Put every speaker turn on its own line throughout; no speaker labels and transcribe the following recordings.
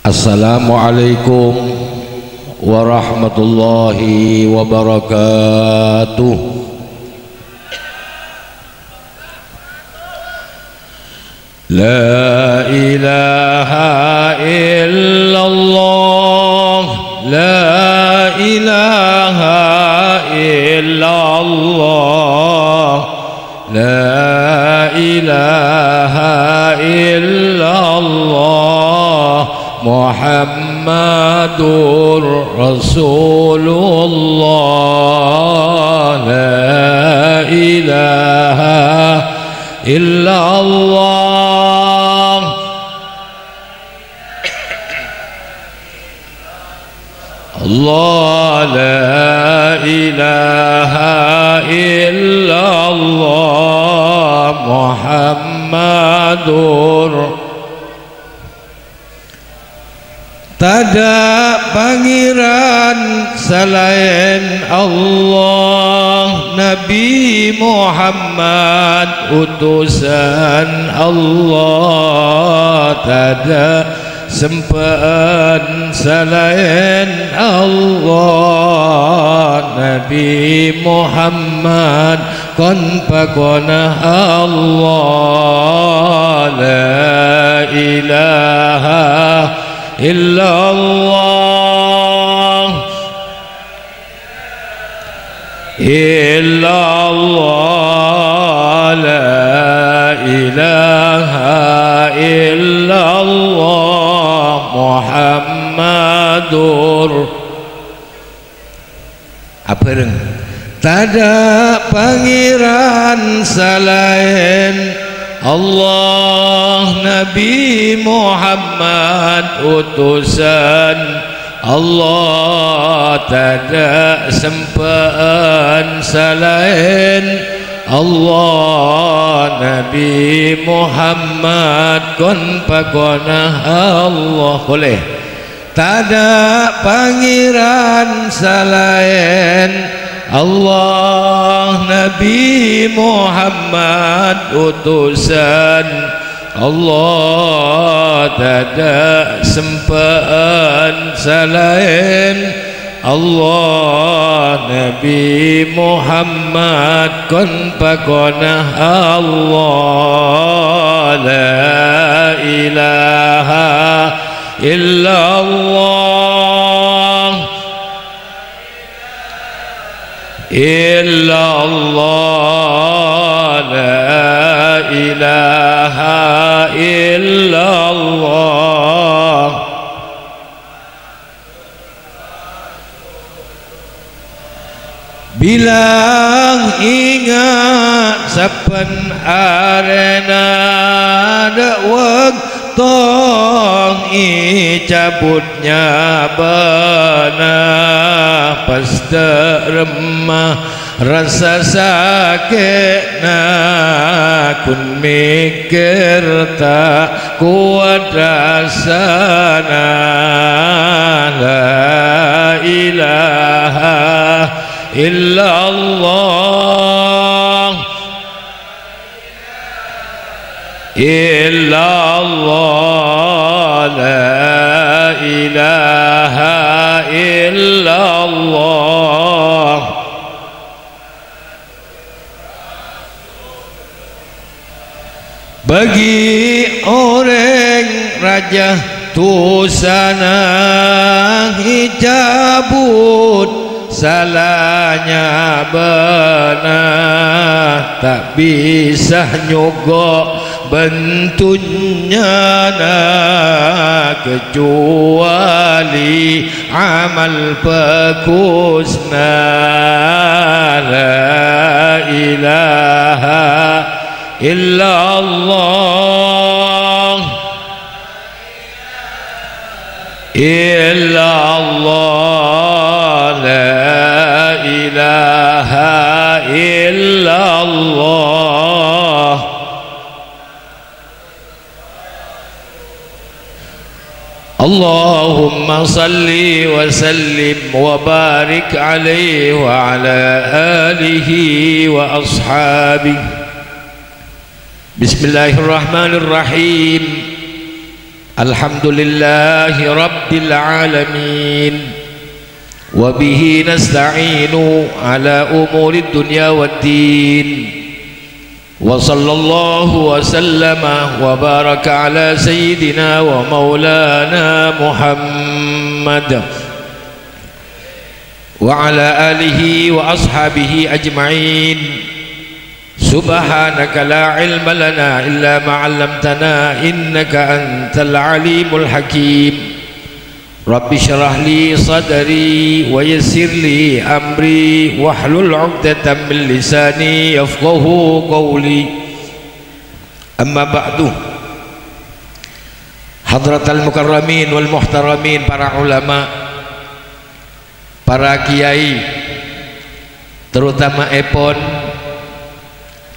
Assalamualaikum warahmatullahi wabarakatuh. La ilaha illallah, la ilaha illallah, la ilaha illallah, Muhammadur Rasulullah. La ilaha illallah, Allah. La ilaha illallah, Muhammadur. Tada pangeran selain Allah, Nabi Muhammad utusan Allah. Tada sempan selain Allah, Nabi Muhammad kon pakonah Allah. La ilaha illallah, illallah, la ilaha illallah, Muhammadur. Apa reng? Tada pangeran selain Allah, Nabi Muhammad utusan Allah. Tada sempan selain Allah, Nabi Muhammad kon pakonah Allah. Boleh? Tada pangeran selain Allah, Nabi Muhammad utusan Allah. Tada sempan selain Allah, Nabi Muhammad kon pakonah Allah. La ilaha illallah, illallah, la ilaha illallah. Bilang ingat saben arena dakwah tong icabutnya benah pas teremah rasa sakitna kun mikir tak kuat rasana. La ilaha illallah, illallah, la ilaha illallah. Bagi orang raja tusana hijabut salahnya benar, tak bisa nyogok bentuknya kecuali amal pekusna. La ilaha illallah, illallah, la ilaha illallah. Allahumma salli wa sallim wa barik alaihi wa ala alihi wa ashabihi. Bismillahirrahmanirrahim. Alhamdulillahi Rabbil Alamin. Wabihi nasta'inu ala umuri dunya waddin. Wa sallallahu wa sallama wa baraka ala sayyidina wa maulana Muhammad wa ala alihi wa ashabihi ajma'in. Subhanaka la ilma lana illa ma 'allamtana innaka antal alimul hakim. Rabbi syrah li sadri wa yassir li amri wahlul 'uqdatam min lisani yafqahu qawli. Amma ba'du. Hadratal mukarramin wal muhtaramin, para ulama, para kiai, terutama epon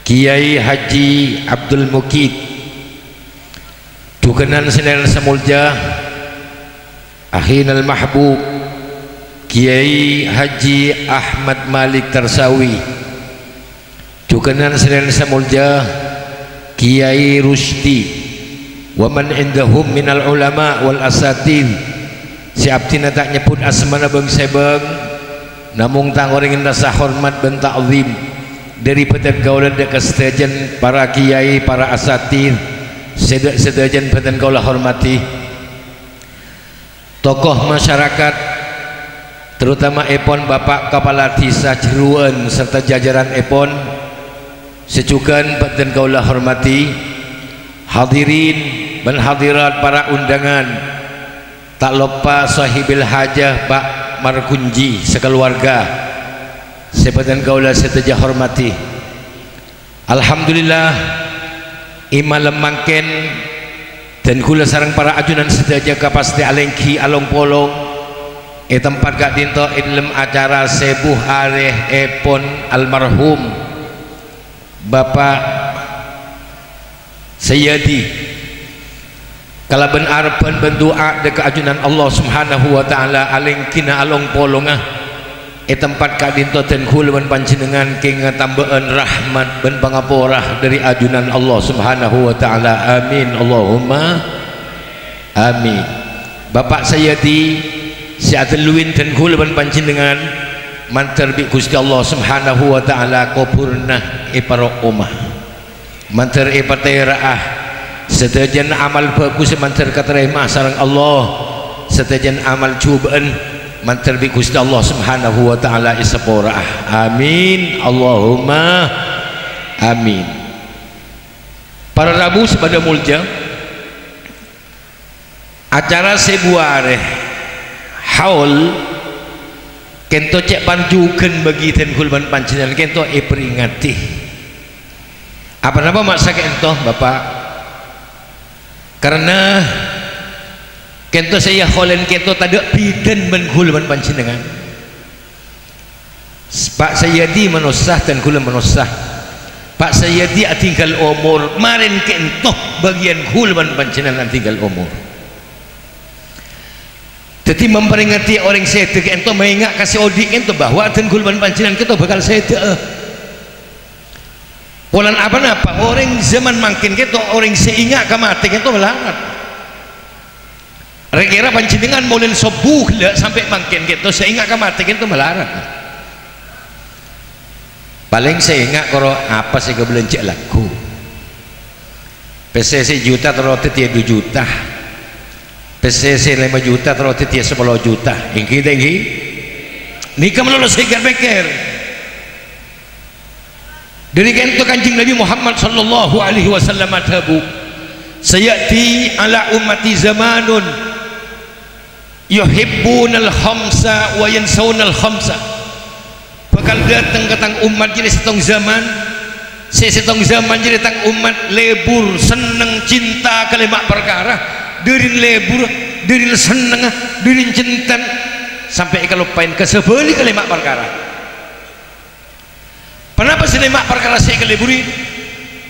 Kiai Haji Abdul Mukid dukenan Senen Samulja, Akhinal Mahbub Kiai Haji Ahmad Malik Tarsawi, dukenan Senen Samulja Kiai Rusdi, wa man indahum minal ulama wal asatid. Si abdina tak nyebut asmana bang sebang, namung tang orang yang rasa hormat ben ta'zim dari peten kaulah dek sedajan para kiai, para asatid, sedajan peten kaulah hormati tokoh masyarakat, terutama epon Bapak Kepala Desa Jeruan serta jajaran epon secukan peten kaulah hormati, hadirin dan hadirat, para undangan, tak lupa sahibil hajah Pak Markunji sekeluarga, sepadan kaulah seteja hormati. Alhamdulillah imalam mangken dan kula sarang para ajunan sedaja kapasti alengki along polong tempat gak dinto ilm acara sebuh areh epon almarhum Bapak Sayyadi kalaban arpan bendoa dekat ajunan Allah Subhanahu wa taala alengkina along polongah tempat kadinto ten kulawan panjenengan ke ngatambaan rahmat ben pangaporah dari ajunan Allah Subhanahu wa taala. Amin Allahumma amin. Bapak Sayyadi si ateluin ten kulawan panjenengan mantar bi Gusti Allah Subhanahu wa taala kopurna iparo omah mantar ipateraah sedajan amal bagus mantar katerima sareng Allah, sedajan amal cubaan mantar bi Gusti Allah Subhanahu wa taala isapora. Amin Allahumma amin. Para Rabu sepada mulja acara sebuare haul kento cek panjuken bagi ten kulban panjenengan kento peringati apa nama maksa kento Bapak, karena kento saya holen kento tadak bidan menghulman panjenengan. Pak Sayyadi menosah dan kula menosah. Pak Sayyadi tinggal umur marin kento bagian hulman panjenengan tinggal umur. Jadi memperingati orang sedek kento mengingat kasih odik kento bahwa dan hulman panjenengan kento bakal sedek. Polan apa-apa orang zaman mangkin kento orang seingat kamati kento melarat. Kira panjenengan molen sobuh lah sampai mangkin gitu sehingga kamati gitu melarat. Paling sehingga kalau apa sih kebelanjaan lagu PCC juta terus tiap 2 juta, PCC 5 juta terus tiap 10 juta. Ingki nikah melulus pikir dari kentu Kanjeng Nabi Muhammad sallallahu alaihi wasallam adhabu sayati ala ummati zamanun yuhibbunal khamsa wa yansawnal khamsa. Bakal datang ke tang umat jadi setong zaman jadi tang umat lebur seneng cinta ke 5 perkara dari lebur dari seneng dari cintan sampai kalau pain kesebeli ke 5 perkara. Kenapa sih 5 perkara saya keleburi?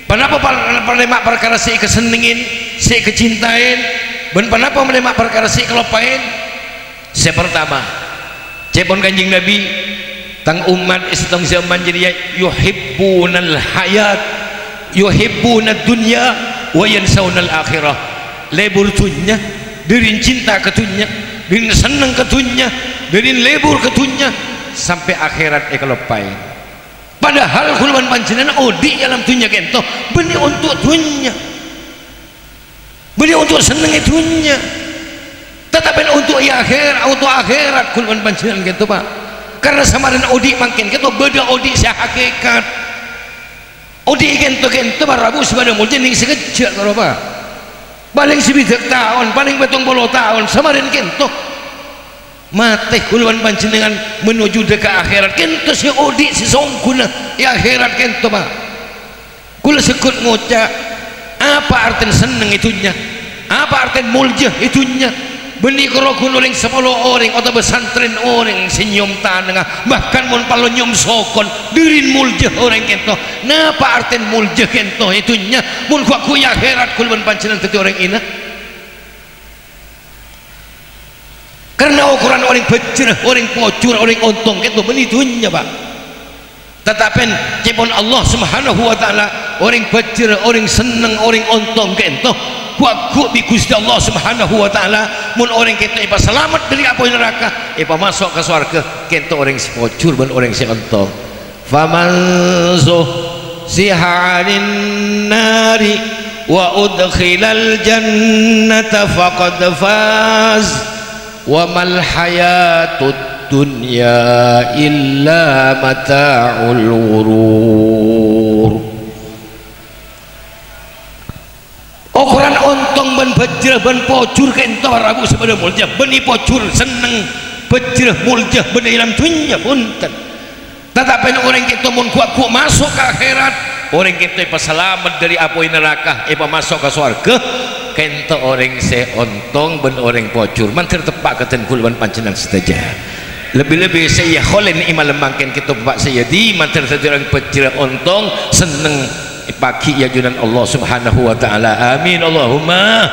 Kenapa 5 perkara saya kesenengin saya kecintain dan kenapa 5 perkara saya kelopain? Saya pertama cepon Kanjeng Nabi tang umat istong zaman jadi yuhibbunal hayat yuhibbunad dunya wa yansawnal akhirah. lebur tunya dirin cinta ketunya dirin seneng ketunya dirin lebur ketunya sampai akhirat ekalopai. Padahal kuluan panjenengan odi dalam tunya kento beni untuk tunya, beni untuk seneng itunya, tetapi untuk akhirat kuluan panjenengan kento Pak. Karena samarin odi makin kento beda odi sia hakikat. Odi kento Rabu sebagai mulai ning sekejap kalau Pak. Paling 7 tahun, paling 70 tahun samarin kento mati kuluan panjenengan menuju dekat akhirat kento si odi si songkuna ya akhirat kento Pak. Kula sekut ngucap apa arti seneng itunya, apa arti muljah itunya. Beni kerokun orang 10 orang atau pesantren orang senyum tanah bahkan mun palo nyum sokon dirin muljah orang kento. Napa arti muljah kento itunya mun ku ya akhirat kuluan panjenengan tadi orang ina. Karena ukuran orang becerah, orang pocur, orang ontong itu benitunya Pak. Tetapi cipon Allah Subhanahu wa taala orang becerah, orang seneng, orang ontong kento kuat bi Gusti Allah Subhanahu wa taala mun orang kento ipa selamat dari api neraka ipa masuk ke surga kento orang si pocur dan orang si ontong. Faman siharin nari wa udkhilal jannata faqad faz. Wa mal hayatud dunya illa mata'ul ghurur. Ukuran ontong ban bajrah ban pocur kento Rabu sepada muljah beni pocur seneng bajrah muljah beni dalam dunya punten. Tetapi orang kita mun kuat masuk ke akhirat orang kita pas selamat dari api neraka masuk ke surga kento orang seontong ben orang pocur mantir tepak keten kuluan panjenengan saja. Lebih-lebih saya kholen imal mangken kita Pak saya di mantir saja orang pecira ontong seneng pagi ya junan Allah Subhanahu wa taala. Amin Allahumma.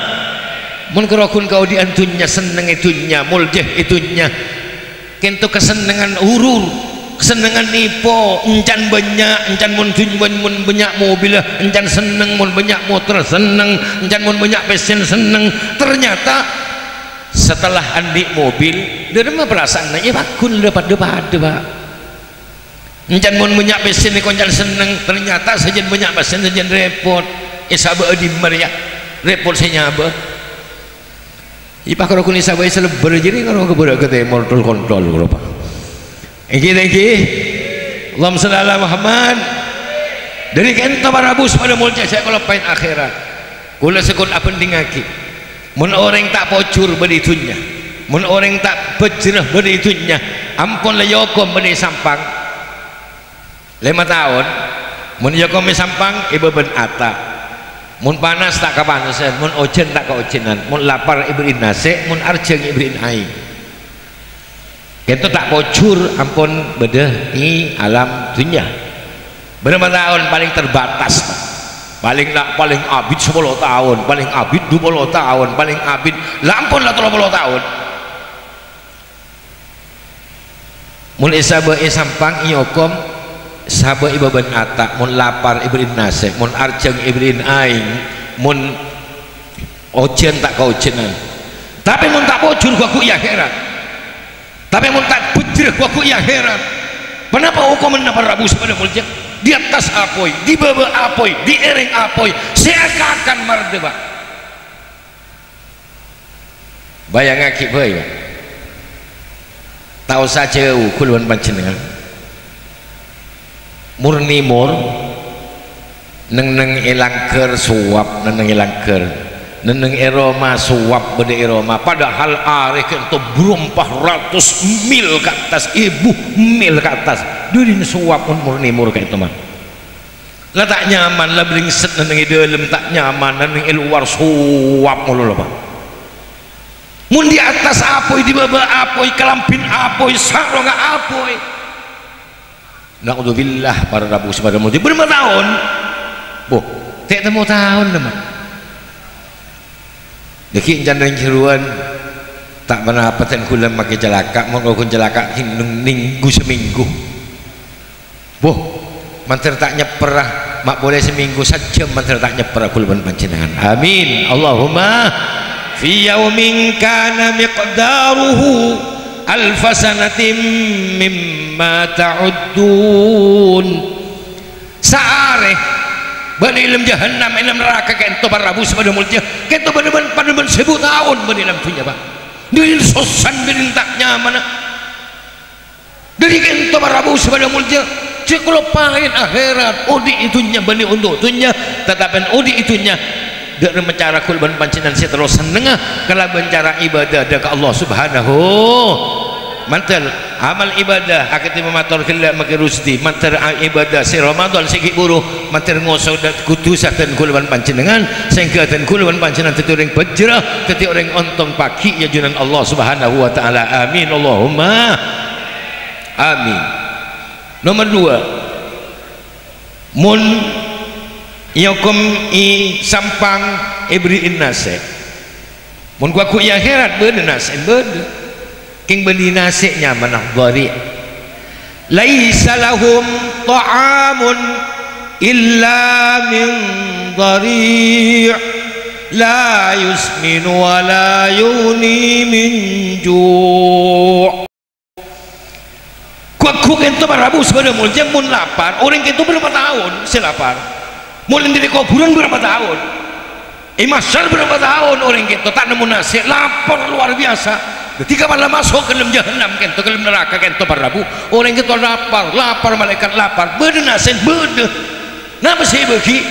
Mun kerokun kau di antunya seneng itunya muljah itunya kento kesenengan urur kesenangan nipo encan banyak encan mun banyak mobil encan seneng mun banyak motor seneng encan mun banyak pesen seneng. Ternyata setelah andi mobil dia mah perasaan ya bakun dapat Pak. Encan mun banyak pesen ni koncan seneng ternyata sajen banyak pesen sajen repot isaba di maria repot saya nyaba ipa kalau kun isaba seleber jadi kalau keberak ke motor kontrol kalau Pak. Iki Allahumma shalli ala Muhammad. Dari kento barabus pada mulia saya kalau pain akhirat kula sekut apa dingaki mun orang tak pocur beritunya mun orang tak bejrah beritunya ampun lah yokom beri sampang 5 tahun mun yokom sampang ibu ben ata mun panas tak kepanasan mun ojen tak keojenan mun lapar ibrin nase mun arjeng ibrin aing. Itu tak pocur ampun bedah ini alam dunia berapa tahun paling terbatas paling abid 10 tahun paling abid 20 tahun paling abid lampun lah 30 tahun mun isaba sampang iyokom saba iba ben atak mun lapar ibrin nase mun arjeng ibrin aing mun ojen tak keojenan tapi mun tak pocur gua ku ya heran. Tapi mun tak bejrah ku ya heran. Kenapa hukuman Rabu sepada mulia di atas apoi, di bawah apoi, di ereng apoi, seakan merdeka. Bayang aki boy. Tahu saja kuluan panjenengan. Murni mur neng ilangker suap neng ilangker. Neneng eroma suap bede eroma padahal arek itu berumpah ratus mil ke atas mil ke atas durin suap pun murni mur kayak teman lah tak nyaman lah bringset neneng dalam tak nyaman neneng luar suap mulu Pak mun di atas apoi di bawah apoi kelampin apoi sarong apoi na'udzubillah para Rabu sepada multi berapa tahun boh tak temu tahun teman. Deki jangan jeruan tak pernah paten kula make jelaka mau kun jelaka minggu seminggu boh manter tak nyeperah mak boleh seminggu saja mantra tak nyeper kulawan panjenengan. Amin Allahumma. Fi yaumin kana miqdaruhu alfasanatim mimma ta'uddun. Saare bani ilam jahannam ilam neraka kento parabu sebada mulja kento pada 1000 tahun bani ilam dunia pak dari sosan bani tak nyaman dari kento parabu sebada mulja cekulo pahit akhirat udi itunya bani untuk itunya tetapi udi itunya dari mencara kulban pancingan saya terus senengah kalau mencara ibadah dekat Allah subhanahu mantel amal ibadah akati mematur khilak maki rusdi mantel ibadah si Ramadan sikit buruh mantel ngosok dan kudusan kulban pancingan sehingga dan kulban pancingan teti orang bejrah teti orang ontong pagi ya junan Allah subhanahu wa ta'ala. Amin Allahumma amin. Nomor 2 mun yakum i sampang ibriin nase mun gua ku ya akhirat beude nase beude king beuni nase nya manah dhari laisa lahum ta'amun illa min dhari' la yusminu wa la yuni min ju' kuak itu barabu sebenarnya mulai mun lapar orang itu berapa tahun selapar mulai dari kuburan berapa tahun masal berapa tahun orang itu tak nemu nasi lapar luar biasa ketika malam masuk ke dalam jahannam ke dalam neraka itu barabu orang itu lapar malaikat lapar beda nasi beda nama sih bagi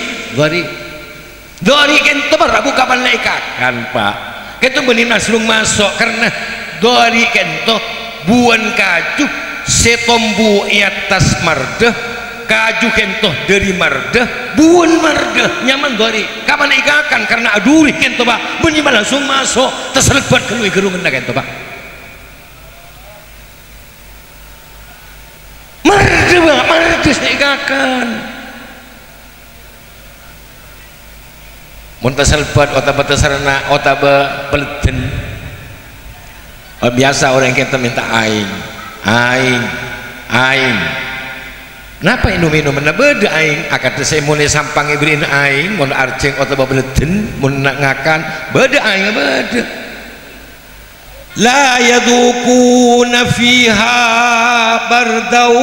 dari itu barabu kapan malaikat kan pak itu benih naslung masuk karena dari itu buan kaju setombu atas mardah kaju kentoh dari mardah buan mardah nyaman dari kapan ikakan karena aduri kentoh pak benih langsung masuk terselbat keluar gerungan kentoh pak mardah pak mardah ikakan mun terselbat otak sarana otak peleden biasa orang kita minta aing napa minum na beda aing akad saya mulai sampang ibrin aing mun arjeng atau babeleden mun ngakan beda aing beda la yadukuna fiha bardau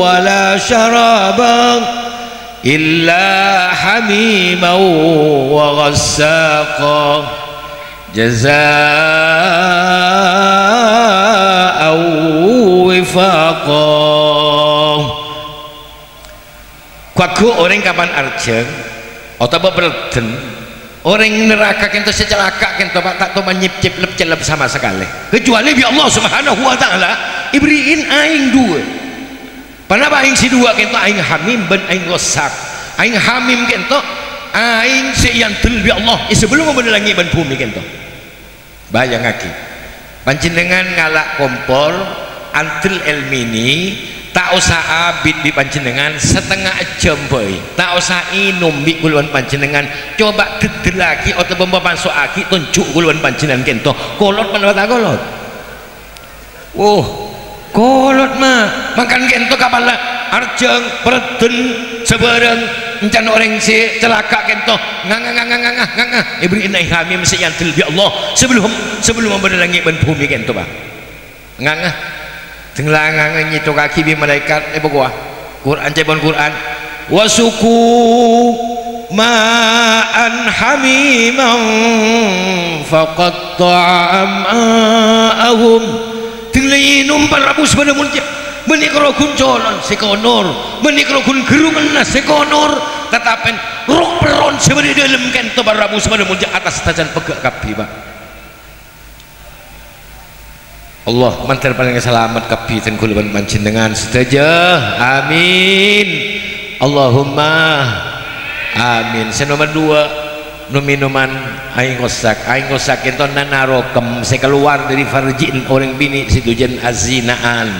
wala syaraban illa hamimau wa ghassaqa jazaa'u wifaqah. Kuaku orang kapan arjeng atau berden orang neraka kento secelaka kento tak tahu menyip-cip lep sama sekali kecuali bi Allah subhanahu wa ta'ala ibriin aing dua panapa aing si dua kento aing hamim ben aing gosak aing hamim kento aing si yang tel bi Allah sebelum menelangi ban bumi kento bayang aki panjenengan ngalak kompor antil elmini tak usah abid di panjenengan setengah jam boy tak usah inum di kuluan panjenengan coba dedel lagi atau pembapan so aki tunjuk kuluan panjenengan kento kolot mana tak kolot kolot mah makan kento kapan lah arjeng perden sebarang encan orang si celaka kento ngangah ibri inai hamim si yang telbi Allah sebelum membedalangi ban bumi kento pak ngangah tenglangan itu kaki bi malaikat gua Quran cebon Quran wasuku ma'an hamimam faqatta'a am'ahum tinglinum parabus pada mulia menikrogun colon sekonor menikrogun gerungan sekonor tetapi rok peron sebenarnya dalam kento parabus pada mulia atas tajan pegak kabi pak Allah mantar paling selamat kapi dan kuluban panjenengan sedaja amin Allahumma amin. Nomor 2 minuman aing kosak itu nanarokem saya keluar dari farjin orang bini situ jen azinaan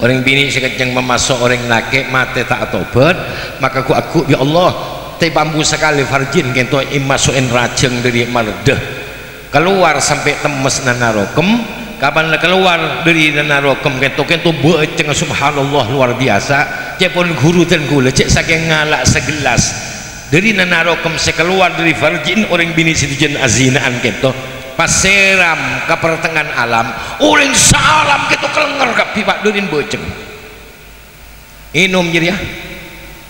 orang bini sekejang memasuk orang laki mati tak tobat maka aku ya Allah teh bambu sekali farjin kento masukin rajeng dari mardah keluar sampai temes nanarokem kapan keluar dari nanarokem kento beceng subhanallah luar biasa cek pun guru dan gula cek saking ngalak segelas dari nanarokem sekeluar dari farjin orang bini situjen azinaan kento pas seram ke pertengahan alam orang salam gitu kelenger kapi Pak Dudin boceng inum jadi ya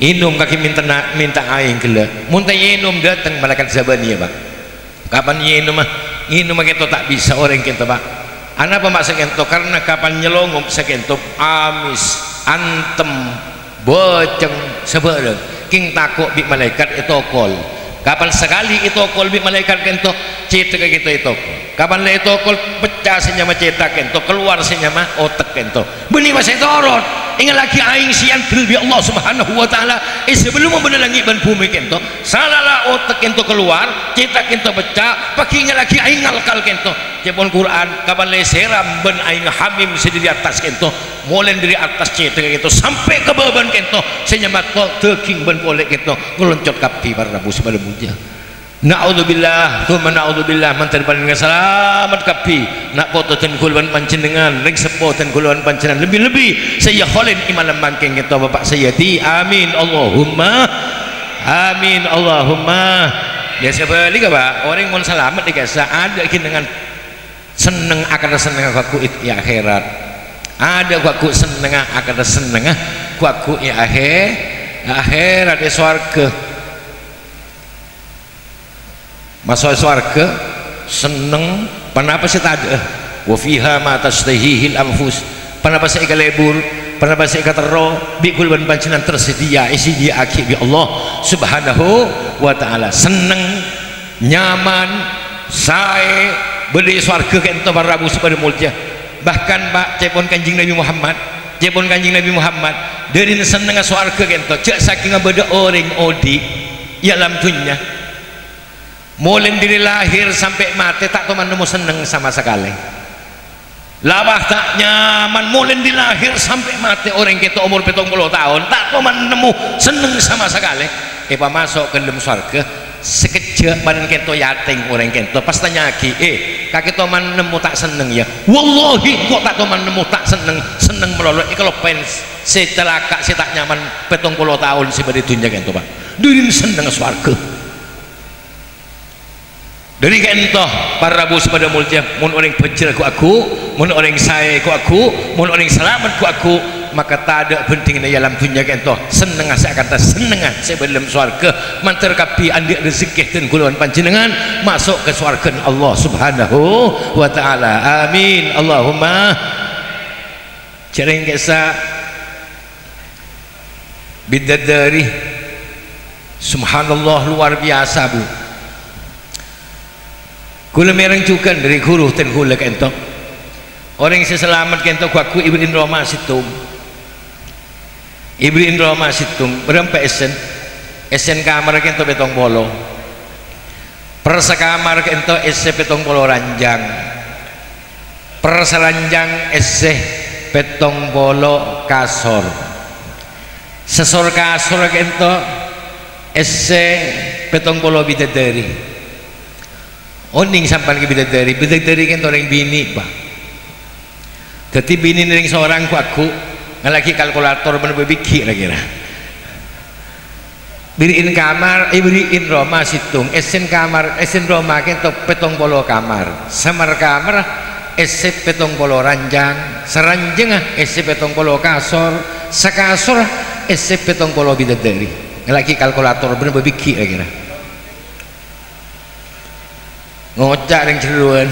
inum kaki minta aing gila muntah inum datang malaikat zabani ya Pak kapan inum gitu tak bisa orang kento Pak anak apa maksud kento karena kapan nyelongup sekento amis antem boceng sebarang king takut bi malaikat itu kol kapan sekali itu kol bi malaikat kento cetak gitu itu kapan le itu kol pecah senyama cetak kento keluar senyama otak kento beni masih torot ingat lagi aing sian bi Allah subhanahu wa ta'ala sebelum membenelangi ban bumi kento salalah otak kento keluar cetak kento pecah pakai ingat lagi aing ngalkal kento cepon Quran kapan le seram ben aing hamim sediri atas kento mulai dari atas cetak gitu sampai ke beban kento senyama teking ben polek kento ngeloncot kapi Prabu sebelum muja na'udzubillah thumma na'udzubillah mantar paling selamat kapi nak foto ten kulwan panjenengan ring sepo ten kulwan panjenengan lebih-lebih saya kholin imalam mangking kita Bapak Sayyidi amin Allahumma amin Allahumma ya sebalik Pak orang mau selamat dikasih ada dengan seneng akan seneng aku di akhirat ada aku seneng akan seneng aku di akhirat di swarga masuk surga seneng kenapa sih tak ada wa fiha ma tashtahihil anfus kenapa sih kalebur kenapa sih katero bi kulban pancenan tersedia isi dia akhir bi Allah subhanahu wa ta'ala seneng nyaman sae beli surga kento Prabu subhanahu mulya bahkan Pak cepon kanjing Nabi Muhammad dari seneng surga kento cek saking beda orang odi dalam dunia mulai dari lahir sampai mati tak teman nemu seneng sama sekali labah tak nyaman mulai dari lahir sampai mati orang kita umur 70 tahun tak teman nemu seneng sama sekali apa masuk ke dalam surga sekejap badan kita yating orang kita pas tanya lagi kaki teman nemu tak seneng ya wallahi kok tak teman nemu tak seneng melolok kalau pen setelah kak saya tak nyaman 70 tahun sebagai dunia kita Pak durin seneng surga dari kento para Prabu pada mulia mun orang pecel ku aku mun orang saya ku aku mun orang selamat ku aku maka tak ada penting di dalam dunia kento seneng saya kata seneng sebelum surga mantar kapi andi rezeki dan kuluan panjenengan masuk ke surga Allah subhanahu wa ta'ala amin Allahumma cereng kesa bidadari subhanallah luar biasa Bu kula mereng juga dari guru dan kula kento orang yang selamat kento aku Ibrahim Roma Situng berapa esen kamar kento betong bolo persa kamar kento ese betong bolo ranjang persa ranjang ese betong bolo kasor sesor kasor kento ese betong bolo bidadari oning sampan ke bidadari kan orang bini Pak jadi bini ning seorang ku aku ngalaki kalkulator bener biki kira-kira biriin kamar biriin Roma situng esen kamar esen Roma kento petong bolo kamar samar kamar ese petong bolo ranjang seranjang ese petong bolo kasor sekasor ese petong bolo bidadari ngalaki kalkulator bener biki kira-kira ngocak yang ceruan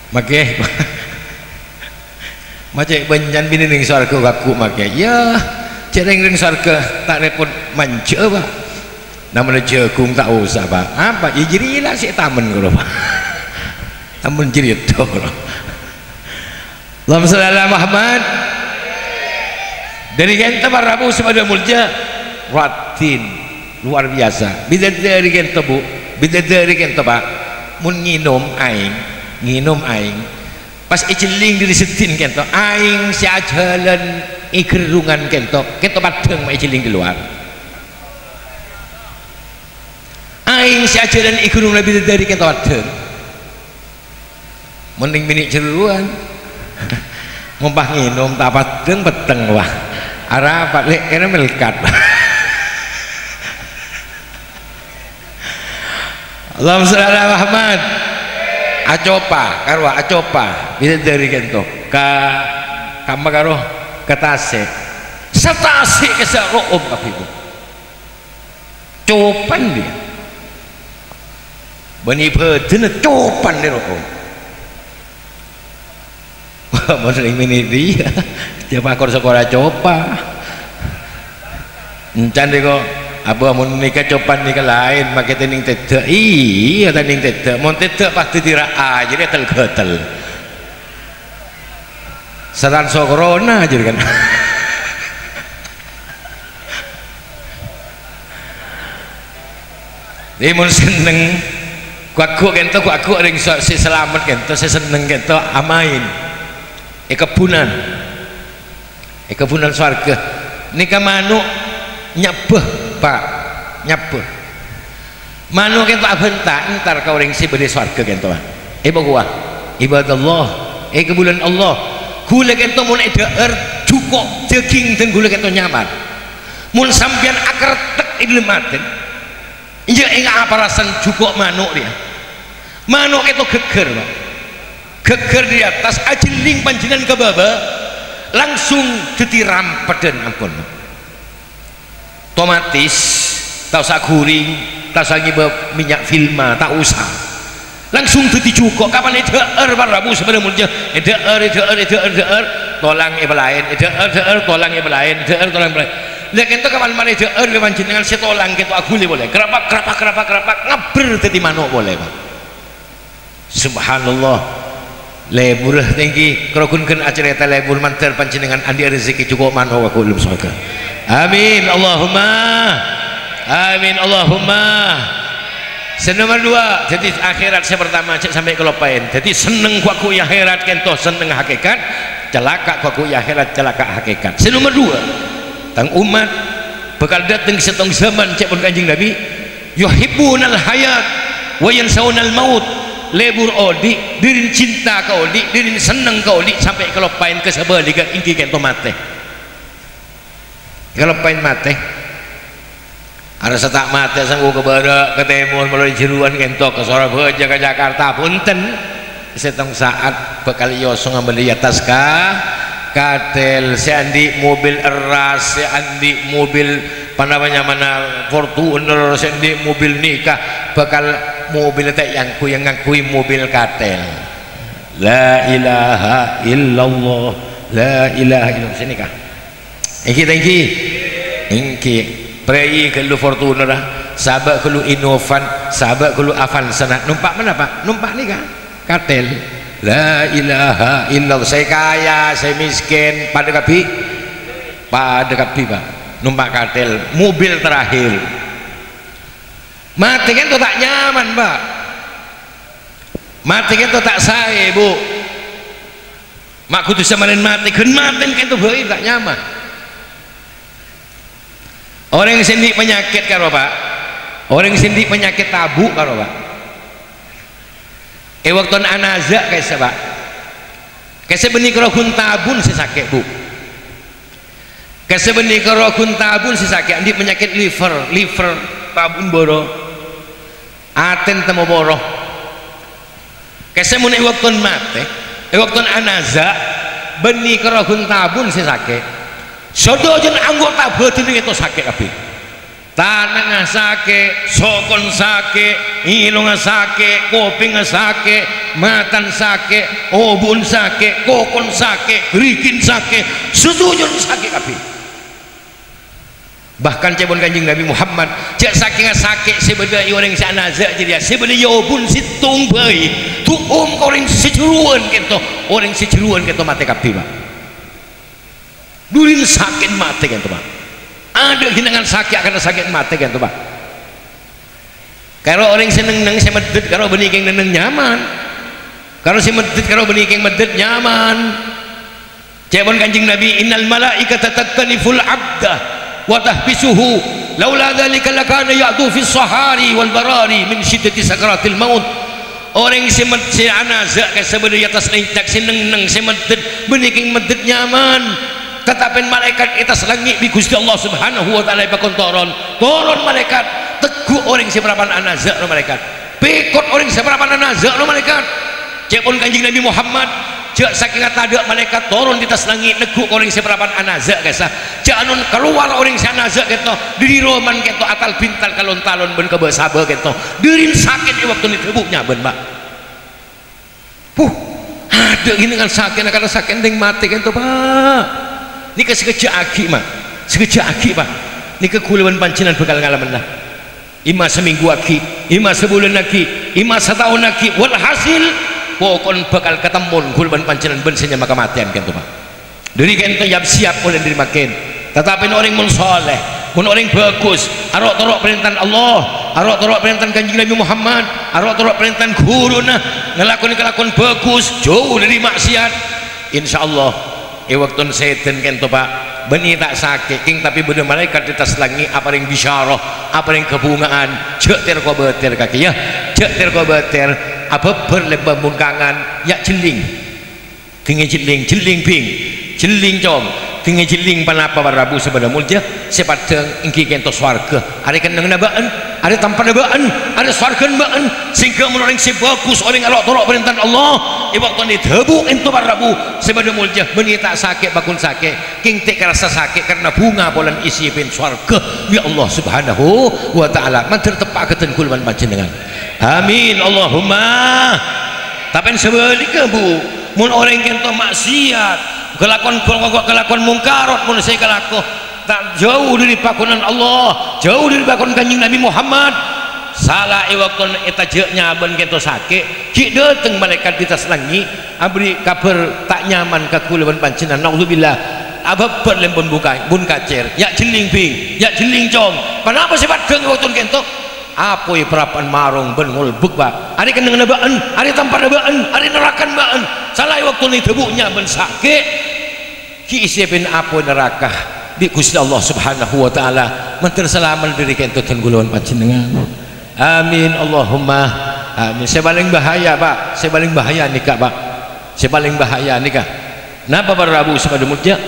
make macam benjan bini ning surga aku make ya cereng ning surga tak repot manja Pak namanya jagung tak usah Pak apa ya jirilah si tamen kalau Pak tamen jirit tuh Allahumma sholli ala Muhammad dari kenta para Prabu sepada mulja ratin luar biasa bidadari kenta Bu bidadari kenta Pak mun nginum aing pas iceling diri setin kento aing si ajalan ikerungan kento padeng ma iceling di luar aing si ajalan ikerungan lebih dari kento padeng mending bini ceruan mumpah nginum tak padeng peteng wah Arapat lek kena melkat. Allahumma sholli ala Muhammad. Acopa karo acopa bisa dari kento ka kamba karo ketase setase kesaroom kapibu copan dia bani pedena copan dia room wah sering ini dia siapa kor sekolah copa encan deh kok apa mau nikah copan nikah lain pakai tening tete iya tening tete mau tete pasti tidak jadi gatel setan so corona jadi kan dia mau seneng kuatku kento kuatku ring si selamat kento si seneng kento amain kebunan swarga nikah manuk nyebeh pak nyebeh manuk kento abentak ntar kau ring si beri swarga kento bahwa ibadallah kebulan Allah gula kento mun edaer cukup daging dan gula kento nyaman mun sampean akar tek idul maten iya ingat apa rasan cukup manuk dia manuk itu geger pak geger di atas ajeling panjenengan ke bawah langsung ditiram peden ampun otomatis tak usah guring tak usah ngibab minyak filma tak usah langsung dicukok kapan edaer para rabu sebenarnya edaer tolang lain edaer tolang lain lek ento kapan mari edaer ke panjenengan setolang ketok agule boleh kerapak ngaber dadi manuk boleh Pak subhanallah lebur tinggi kerokunkeun acarita lebur mantar panjenengan andi rezeki cukup manuk wa kulum surga amin Allahumma nomor dua jadi akhirat saya pertama cek sampai kelopain jadi seneng kuaku ya akhirat kento seneng hakikat celaka kuaku ya akhirat celaka hakikat nomor dua tang umat bakal datang setong zaman cek pun kanjeng Nabi yuhibbunal hayat wa yansawunal maut lebur odi dirin cinta ka odi dirin seneng ka odi sampai kelopain ke sebalikan ingki kento mate kelopain mate ada setak mati sanggup ke barat ke timur melalui jeruan kentok ke Surabaya ke Jakarta punten setong saat bakal yosong ngambil di atas katel seandi mobil eras seandi mobil panamanya mana Fortuner seandi mobil nikah bakal mobil teh yang ngakui mobil katel la ilaha illallah la ilaha illallah sini kah ingki Prei kalau Fortuner sahabat kalau Innovan sahabat kalau Avanza numpak mana Pak numpak nih kan katel la ilaha illallah saya kaya saya miskin pada kapi Pak numpak katel mobil terakhir mati kan tuh tak nyaman Pak mati kan tuh tak saya Bu mak kudu samarin mati kan tuh bayi tak nyaman orang yang sendik penyakit karo Pak orang yang sendik penyakit tabu karo Pak waktu anazak kayak Pak kayak benih kerohun tabun sesakit Bu kayak benih kerohun tabun sesakit andi penyakit liver tabun boro aten temu boro kayak benih waktu mate waktu anazak benih kerohun tabun sesakit sodo jen anggota batin itu sakit kabeh tangan sakit sokon sakit ilung sakit kuping sakit matan sakit obun sakit kokon sakit rikin sakit setuju sakit kabeh bahkan cebon kanjeng Nabi Muhammad cek saking sakit sebenarnya orang sanazak jadi sebenarnya obun situng bayi tu orang sejeruan gitu orang sejeruan gitu mati kabeh Pak durin sakit mati kan tuh Pak ada hinangan sakit akan sakit mati kan tuh Pak kalau orang seneng neng semedet kalau benikeng neng nyaman kalau semedet kalau benikeng medet nyaman cebon kanjeng Nabi innal malaikata tataniful abda wa tahbisuhu laula dzalika lakana ya'tu fis sahari wal barari min syiddati sakaratil maut orang semet si anazak ke sebenarnya atas nentak seneng neng semedet benikeng medet nyaman tetapi malaikat kita selangit di Gusti Allah Subhanahu wa taala bakon turun malaikat teguh orang seberapa anazak no malaikat pekot orang seberapa anazak no malaikat cepon kanjeng Nabi Muhammad jak saking ada malaikat turun di atas langit neguh orang seberapa anazak kisah jangan keluar orang anazak gitu diri roman gitu atal pintal kalon-talon ben kebesaba gitu diri sakit waktu ditebuknya ben mbak ada gini kan sakit karena sakit yang mati gitu pak ini ke sekejap aki mak sekejap aki pak ini kekuluan pancinan bakal ngalaman lah ima seminggu aki ima sebulan aki ima setahun aki walhasil pokoknya bakal ketemu kuluan pancinan bensinnya maka matian kan tuh pak dari kan itu yang siap oleh diri makin tetapi orang mun soleh mun orang bagus arok-arok perintah Allah arok-arok perintah kanjeng Nabi Muhammad arok-arok perintah guru nah ngelakon bagus jauh dari maksiat insyaallah waktu setan kan tuh pak benih tak sakit king tapi bener malaikat di atas langit apa yang bisyarah apa yang kebungaan cek terkobeter kaki ya cek terkobeter apa berlebah munkangan ya jeling tinggi jeling ping jeling com tinggi jeling panapa barabu sebenarnya mulja sepadang ingki kento swarga ada kendang nabaan ada tanpa nabaan ada swarga nabaan sehingga menurut si bagus orang alok torok perintah Allah waktu ditebuk itu barabu sebenarnya mulja benih tak sakit bakun sakit king tak rasa sakit karena bunga bulan isi pin swarga ya Allah Subhanahu wa ta'ala mantir tepak ketenkul man panjenengan amin Allahumma tapi sebaliknya bu mun orang kento maksiat kelakon mungkarot mun saya kelakon tak jauh dari pakunan Allah jauh dari pakunan kanjeng Nabi Muhammad salah waktu eta jeknya ben kento sakit ki dateng malaikat di atas langit abri kabar tak nyaman ka kula pancenan naudzubillah abab lempun buka bun kacer ya jeling ping ya jeling cong kenapa sifat deng waktu kento apa ya perapan marung ben ngulbuk pak ada kendeng nebaan ada tanpa nebaan ada nerakan baan salah waktu ini tebuknya ben sakit ki isipin apa neraka di Gusti Allah Subhanahu wa ta'ala mantir selamat dari kento tengguluan panjenengan amin Allahumma amin sebaling bahaya pak sebaling bahaya nikah pak sebaling bahaya nikah napa para rabu sepada mujak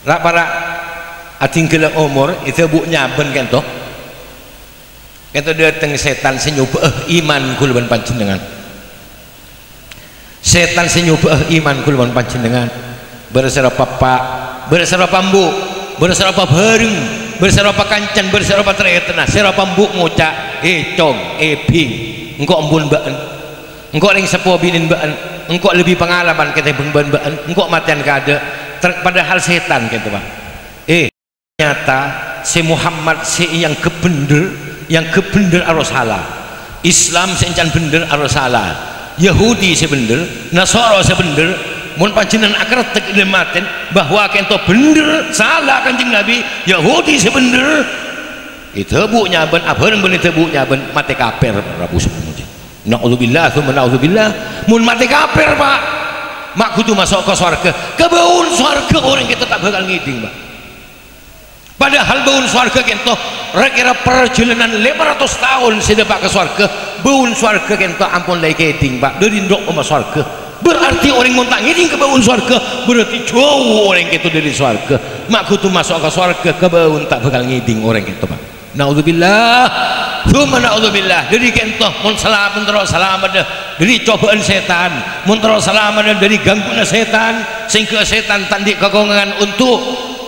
para atingkela umur itu buknya ben kento itu datang setan senyubah iman kuluban panjenengan setan senyubah iman kuluban panjenengan bersarapa pak bersarapa mbuk bersarapa bareng bersarapa kancan bersarapa teretena serapa mbuk ngucak cong ping engkau embun baan engkau ring sepuh binin baan engkau lebih pengalaman kita bengban baan engkau matian kada padahal setan gitu pak ternyata si Muhammad si yang kebener arus salah Islam sencan bener arus salah Yahudi sebener Nasara sebener mun panjenengan akar tek ilmaten bahwa kento bener salah kanjeng Nabi Yahudi sebener itu bu nyaben abareng bener bu nyaben mati kafir Rabu semuanya naudzubillah tsumma naudzubillah mun mati kafir pak mak kudu masuk ke surga kebaun surga orang kita tak bakal ngiding pak padahal baun surga kento kira perjalanan 500 tahun sedepak ke surga baun surga kento ampun lagi ngiding pak dari ndok sama surga berarti orang mau tak ngiding ke baun surga berarti jauh orang itu dari surga mak kudu masuk ke surga ke baun tak bakal ngiding orang itu pak naudzubillah tsumma naudzubillah dari kento mun selamat terus selamat dari cobaan setan mun terus selamat dari gangguan setan sehingga setan tandik kegongangan untuk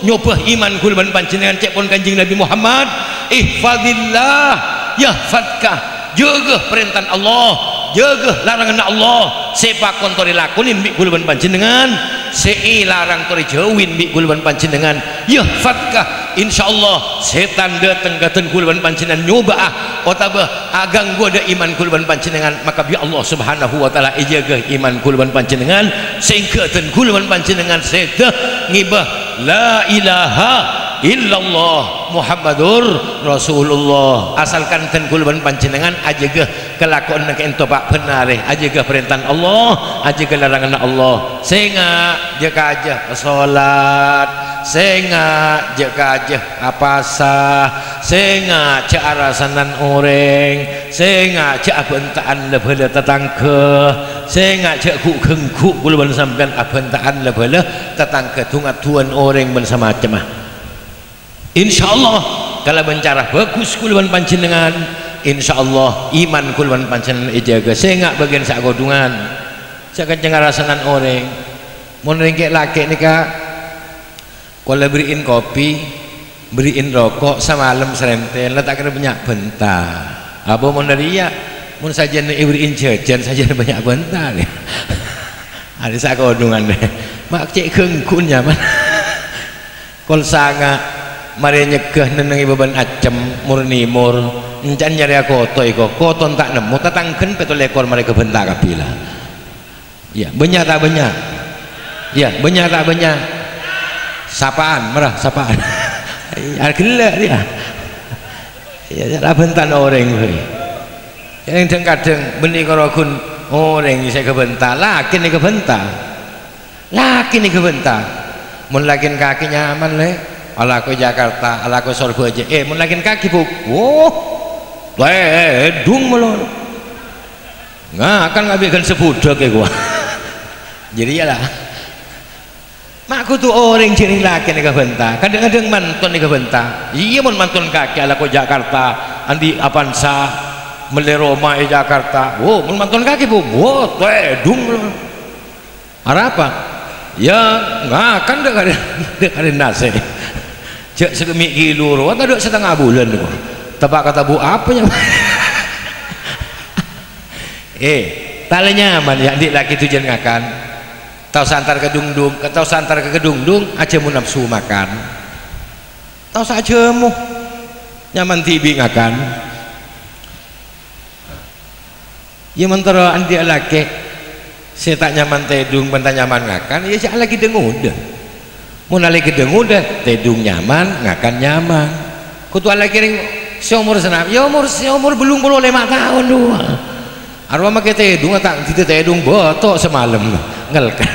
nyobah iman kulban panjenengan cek pun kanjeng Nabi Muhammad ihfadillah yahfadkah jaga perintah Allah jaga larangan Allah sepak kontori lakunin bi kulban panjenengan sei larang tori jauhin bi kulban panjenengan yahfadkah insyaallah setan dateng katen kulban panjenengan nyoba otabah agang gua ada iman kulban panjenengan maka bi Allah Subhanahu wa taala jaga iman kulban panjenengan sehingga ten kulban panjenengan sedah ngibah la ilaha illallah Muhammadur Rasulullah asalkan ten kulban panjenengan aja ke kelakuan nak ento pak benar aja ke perintah Allah aja ke larangan Allah sehingga jaga aja salat sehingga jaga aja apa sah sehingga cara sanan orang sehingga cak bentaan lebih tetangga saya ngajak ku kengku kula sampean abentaan lebelah tentang ketungat-tuan orang bersama macam insyaallah kalau mencara bagus kula panjenengan insyaallah iman kula panjenengan ijaga saya ngak bagian sak godungan saya kenceng rasanan orang mun ringkek laki nika kula beriin kopi beriin rokok semalam serempel letak kena banyak bentar apa mun dari ya mun saja beriin jajan saja banyak bentar ya ada sak godungan mak cek kengkun nyaman kol sanga mari nyegah nenengi beban acem murni mur encan nyari koto iko koton tak nemu tatangken petul ekor mari kebentar kapila ya banyak tak banyak ya banyak tak banyak sapaan merah sapaan gila dia ya bentar orang yang kadang benih korokun orang ini saya kebentar laki ini kebentar mun lakin kaki nyaman le ala ko Jakarta ala ko Sorbo aja mun lakin kaki bu dung melon nggak akan ngabikan sepudok ya gua jadi ya lah makku tuh orang ciri laki ini kebentar kadang-kadang mantun ini kebentar iya mun mantun kaki ala ko Jakarta andi Avanza meleroma di Jakarta mun mantun kaki bu dung melon apa ya nggak akan ada nasi cek sekemik kilo atau dua setengah bulan tuh tebak kata bu apanya tali nyaman ya di laki tujuan ngakan tau santar ke gedung aja mau nafsu makan tau saja mu nyaman tibi ngakan ya mentera andi laki saya tak nyaman tedung bentang nyaman ngakan ya saya lagi dengung udah mau nalik dengung udah tedung nyaman ngakan nyaman kutu lagi ring seumur senam ya umur belum 5 tahun doa arwah make tedung tak tidak tedung botok semalam ngelkan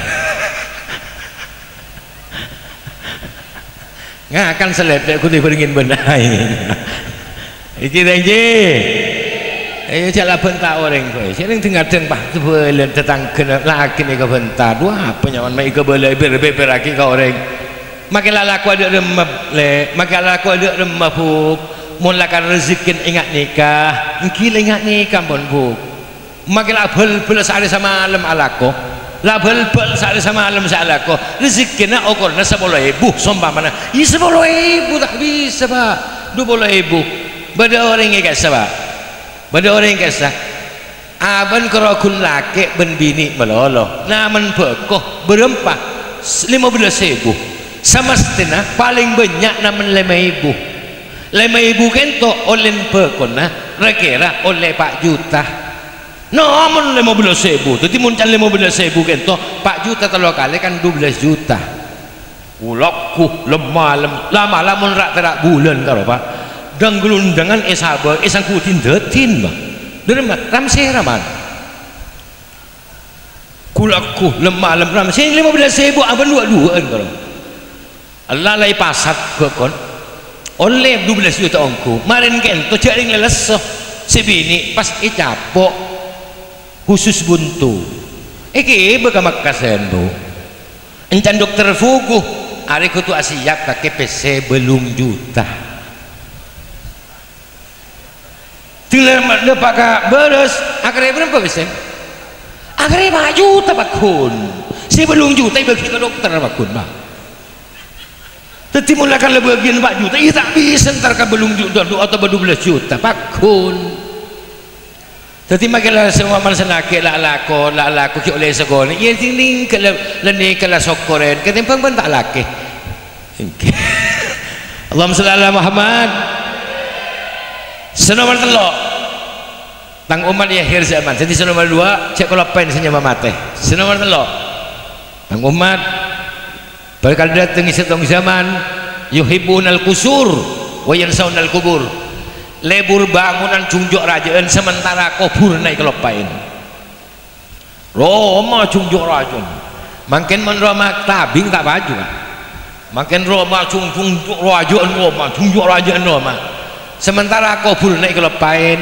ngakan selepek kutu beringin benar ini iki aja jalan bentar orang kau, sering dengar-dengar bah sebelum tetang kena laki ni kau bentar, dua apa nyaman mai kau boleh ber laki kau orang, makin laku ada remap le, makin laku ada remap buk, mulakan rezeki ingat nikah, mungkin ingat nikah pun buk, makin label sehari sama malam alako, label sehari sama malam alako, rezeki nak okor nak 10.000, sombang mana, 10.000 tak bisa pak, 20.000, beda orang yang kasar pak. Pada orang yang kisah aban kerokun laki ben bini meloloh naman bekoh berempah 15.000 sama setengah paling banyak naman 5.000 kento oleh bekona rekira oleh Pak Juta naman 15.000 jadi muncul 15.000 kento Pak Juta kalau kali kan 12 juta ulokku lemah lama mun rak terak bulan karo Pak dan gelundangan esaba esangkutin detin bah dermat ramsey raman kulaku lemah ramsey 15.000 aban 22an kalau Allah lai pasat kekon oleh 12 juta ongku marin kento jaring leles sebini pas capok khusus buntu iki bekamakkasен bu encan dokter fugu hari kutu asiap kake PC belum juta tinggal pakai beres akhirnya berapa persen? Akhirnya 5 juta Pak Kun. Saya belum juta bagi ke dokter Pak Kun Pak. Tetapi mulakan bagian 4 juta, iya tak bisa ntar ke belum juta atau 12 juta Pak Kun. Tetapi makilah semua manusia laki laku ki oleh sekolah. Iya tingling leni kala sokoren, ketimpang bentak laki. Allahumma shalli ala Muhammad. Senomor telok tang umat di akhir zaman jadi senomor 2 cek kalau pen senyama mate senomor telok tang umat berkali datang setong zaman yuhibbunal kusur wa yansaunal kubur lebur bangunan cunjuk rajaan sementara kubur naik kelopain Roma cunjuk rajaan makin men Roma tabing tak baju makin Roma cunjuk rajaan Roma sementara kubur naik kelepain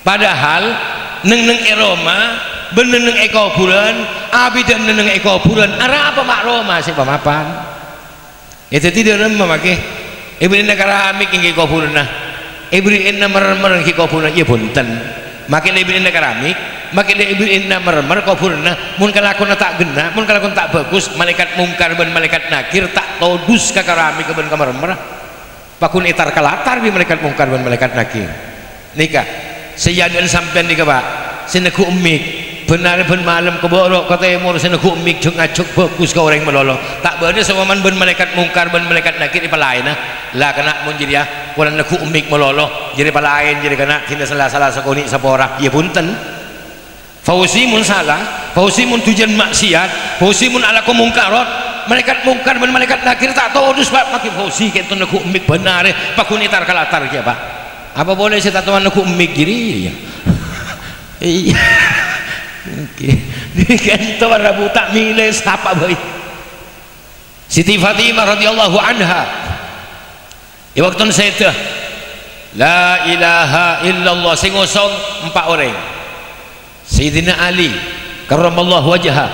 padahal neng Roma beneneng eko bulan abi dan neneng eko bulan ara apa maklum masih pemapan itu tidak memakai ibrin negara amik ingin eko bulan nah ibrin mermer eko bulan iya bunten makin ibrin negara amik makin ibrin mermer eko bulan nah mun kalakon tak genah mun kalakon tak bagus malaikat mungkar ben malaikat nakir tak todus ka karami ke ben kamermer pakun itar kalatar bi malaikat mungkar ben malaikat nakir nikah sejadian sampean nikah Pak sineku umik benar ben malam keborok ke timur sineku umik jeng ngacuk bagus ke orang melolo tak bener semaman ben malaikat mungkar ben malaikat nakir ipa lain lah kena mun jadi ya kurang neku umik melolo jadi ipa lain jadi kena tidak salah-salah sekoni sapora ya punten fauzi mun salah fauzi mun tujuan maksiat fauzi mun ala kumungkarot malaikat mungkar ben malaikat nakir tak tahu dus Pak makin fauzi kentu neku umik benar pakun itar kalatar ya Pak apa boleh saya tatuan neku umik jadi ya iya ini kan tawar Rabu tak milih siapa boy Siti Fatimah radhiyallahu anha di waktu saya itu la ilaha illallah sing ngosong 4 orang Sayyidina Ali karramallahu wajhah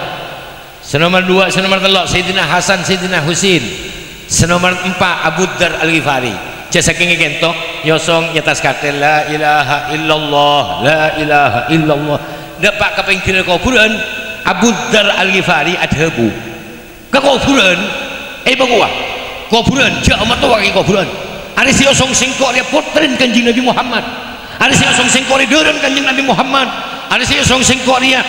senomor 2 senomor 3 Sayyidina Hasan Sayyidina Husin senomor 4 Abu Dzar Al-Ghifari jasa kingi kento yosong nyatas kata la ilaha illallah la ilaha illallah dapat kepengkir kuburan Abu Dzar Al-Ghifari adhabu ke kuburan bagua kuburan jak amat wagi kuburan ada si osong singkor dia putrin kanjeng Nabi Muhammad ada si osong singkor dia deureun kanjeng Nabi Muhammad ada si osong singkor dia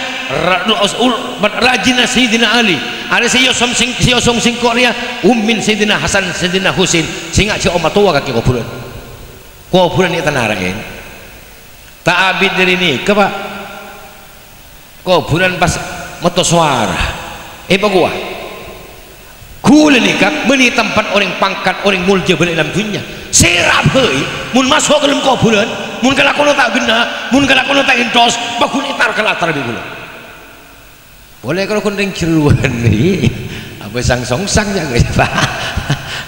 rajina Sayyidina Ali ada si osong singkor dia ummin Sayyidina Hasan Sayyidina Husin singa si amat tua kaki kuburan itu narain tak abid dari ini ke Pak kuburan pas meto suara bagua kula nikah meni tempat orang pangkat orang mulja balik dalam dunia serap hei mun masuk ke dalam kuburan mun kalakono tak genah mun kalakono tak entos bakun itar kalatar di kula boleh kalau kunding ceruan nih apa sang-sang ya guys Pak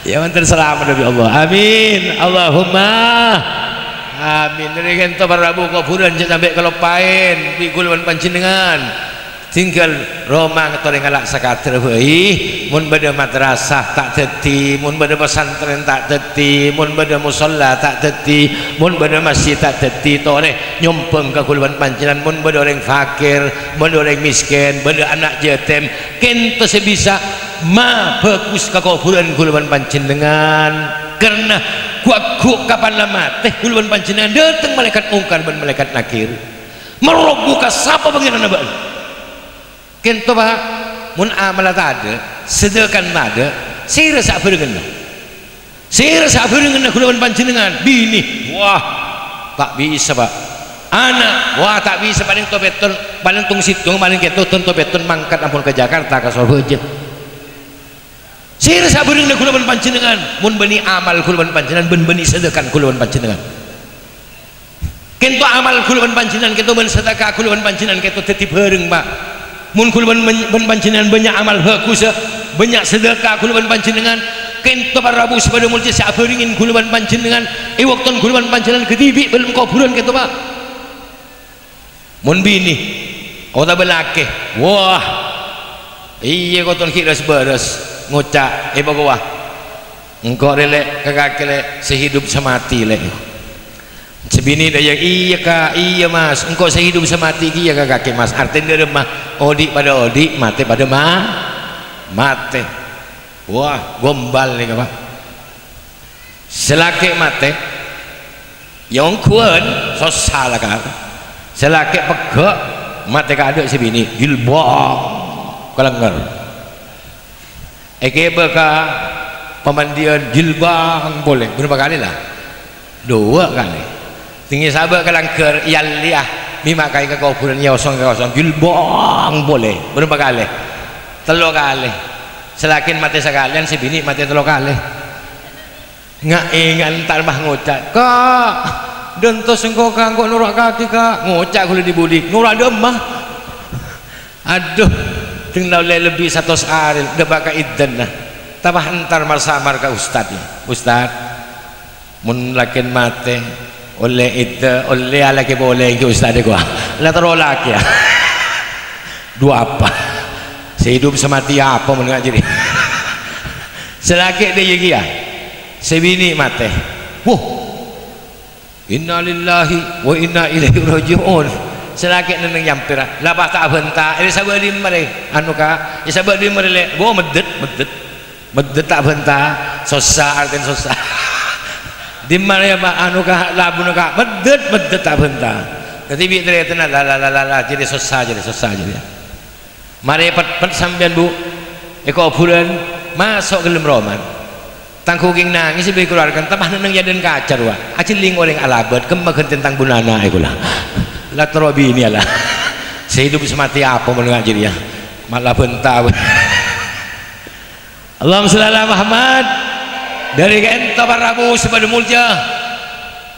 ya mantan selamat dari Allah amin Allahumma amin dari kento Rabu kuburan sampai kalau pain di kulawan panjenengan tinggal romang atau ngalak sakater heuh mun bade madrasah tak teti mun bade pesantren tak teti mun bade musalla tak teti mun bade masjid tak teti tore nyumpeng ka kulawan panjenengan mun bade orang fakir mun bade orang miskin bade anak yatim kento sebisa ma bagus ka kuburan kulawan panjenengan karena kuak kapan lama teh kulawan panjenengan datang malaikat mungkar dan malaikat nakir merobuka sapa pangeran abad kento Pak mun amal tak ada sedekah tak ada saya rasa berengan kulawan panjenengan bini wah tak bisa Pak anak wah tak bisa paling tobeton paling tung situng paling keton tobeton mangkat ampun ke Jakarta ke Surabaya saya rasa berengan kulawan panjenengan mun beni amal kulawan panjenengan ben beni sedekah kulawan panjenengan kento amal kulawan panjenengan kento ben sedekah kulawan panjenengan kento tetep bareng Pak mun kulawan panjenengan banyak amal bagus banyak sedekah kulawan panjenengan kento Rabu sepada multi sak beringin kulawan panjenengan waktu kulawan panjenengan ketibik belum kuburan kento Pak mun bini kota belakeh wah iya koton kiras beres ngucap bagua engkau relek kakak lek sehidup semati lek sebini daya iya kak iya mas engkau sehidup semati iya kakak mas artinya dia mah odik pada odik mate pada mate wah gombal nih Pak selake mate yang kuan sosal kan selake pegak mate kadek sebini gilbong kelengger beka pemandian jilbang boleh berapa kali lah 2 kali tinggi sahabat kelangker yaliyah mimakai ke kuburan yosong jilbang boleh berapa kali 3 kali selakin mati sekalian si bini mati 3 kali nggak ingat tambah ngucap kak dan tos engkau kanggo nurak kaki kak ngucap kalau dibudik nurak demah aduh tinggal lebih 100 hari udah bakal idan nah tambah entar marsamar ke ustad mun lakin mate oleh itu oleh laki boleh ke ustad gua lah terolak ya dua apa sehidup semati apa menengah jadi selaki dia ya sebini mate wah inna lillahi wa inna ilaihi raji'un selaki neneng nyampir lapah tak bentak ini sabar di mare anu ka ya sabar di mare bo medet tak bentak susah artian susah di mare anu ka labu ka medet tak bentak jadi bi ternyata la jadi susah jadi mari pet sampean Bu eko bulan masuk ke dalam roman tangku king nangis ibu keluarkan tambah neneng yaden kacar wa aciling orang alabat kemakan tentang bunana eko lah la terobi ini lah sehidup semati apa menengah jadi ya malah bentar Allahumma sholli ala Muhammad dari kento parabu sepada mulja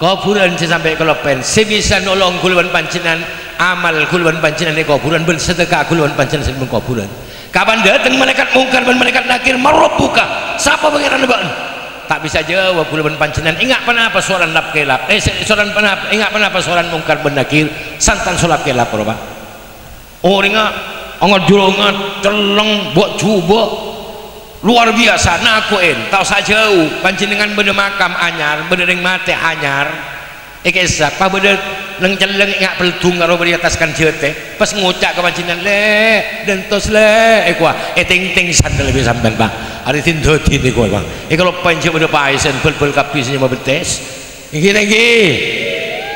kuburan sampai ke lopen sebisa nolong kuluan pancenan amal kuluan pancenan di kuburan bersedekah kuluan pancenan sebelum kuburan kapan datang malaikat mungkar dan malaikat nakir marabbuka siapa pangeran baan tak bisa jawab kuluan pancenan ingat panapa soalan lap kelap soalan panapa ingat panapa soalan mungkar dan nakir santan solap kelap Pak oh ingat angat jurongan celeng buat coba luar biasa nakuin tahu saja panjenengan bener makam anyar bener yang mati anyar ekesa pa bener neng celeng ingat peltung karo beri ataskan jete pas ngucak ke panjenengan le dentos le ekwa ting sandal lebih sampean Pak hari tindu ini kau Bang kalau panjenengan bener paisen bel kapisnya mau betes iki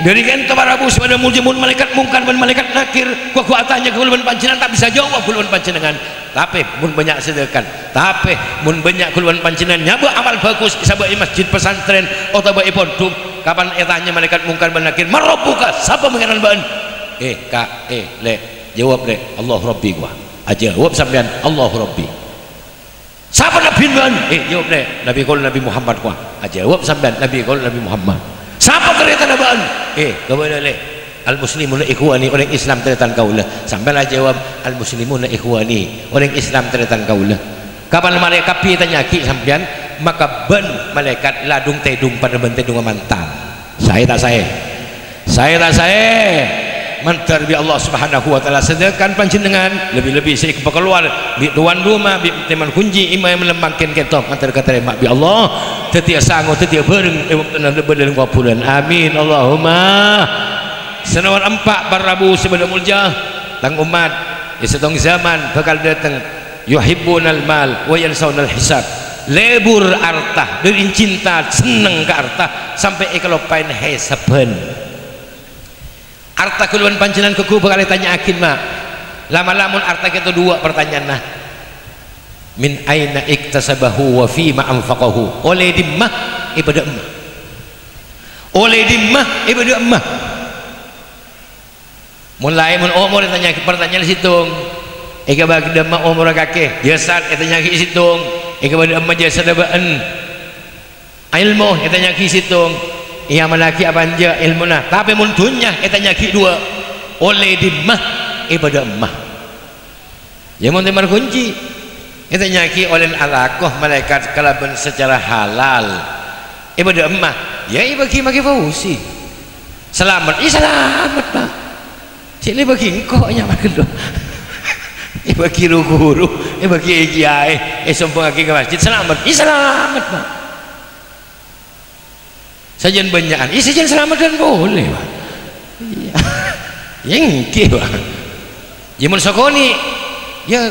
dari kan keparabu sepada muljimun malaikat mungkar dan malaikat nakir kekuatannya kuluan panjenengan tak bisa jawab kuluan panjenengan tapi mun banyak sedekah tapi mun banyak kuluan panjenengan nyabu amal bagus sabai masjid pesantren atau bae pondok kapan etanya malaikat mungkar dan nakir marabbuka siapa mengenal ban kak le jawab le Allah Rabbi gua aja jawab sampean Allah Rabbi siapa nabi ban jawab le Nabi kul Nabi Muhammad gua aja jawab sampean Nabi kul Nabi Muhammad siapa kereta nabaan kepada le al muslimun ikhwani orang Islam teretan kaulah sampailah jawab al muslimun ikhwani orang Islam teretan kaulah kapan malaikat pi tanya ki sampean maka ben malaikat ladung tedung pada ben tedung mantan saya tak saya mantar bi Allah Subhanahu wa taala sedekah panjenengan lebih-lebih saya keluar bi tuan rumah bi teman kunci imam melembangkan ketok mantar kata mak bi Allah tetia sango tetia bareng tenang berdalam kuburan amin Allahumma senawan empat barabu sebelum muljah tang umat di setong zaman bakal datang yuhibbunal mal wa yansawnal hisab lebur arta dari cinta seneng ke arta sampai ekalopain hesaben arta kuluan pancenan keku bakal ditanya akin mak lama-lamun arta kita dua pertanyaan nah min aina iktasabahu wa fi ma anfaqahu oleh dimmah ibadah emmah oleh dimmah ibadah emmah mulai mun umur ditanya pertanyaan situng eka bagi demak umur kakek jasad ditanya ki situng eka bagi emmah jasad baan ilmu ditanya ki situng ia malaki apa anja ilmuna tapi mun dunya eta nyaki dua oleh dimmah ibadah emmah ya mun temar kunci eta nyaki oleh alakoh malaikat kalaban secara halal ibadah emmah ya ibagi maki fausi selamat selamat Pak sini bagi engkau nya makan do ibagi guru ibagi kiai sombong ke masjid selamat selamat Pak sajian banyakan sajian selamat dan boleh Pak iya yengki Pak ya mun sokoni ya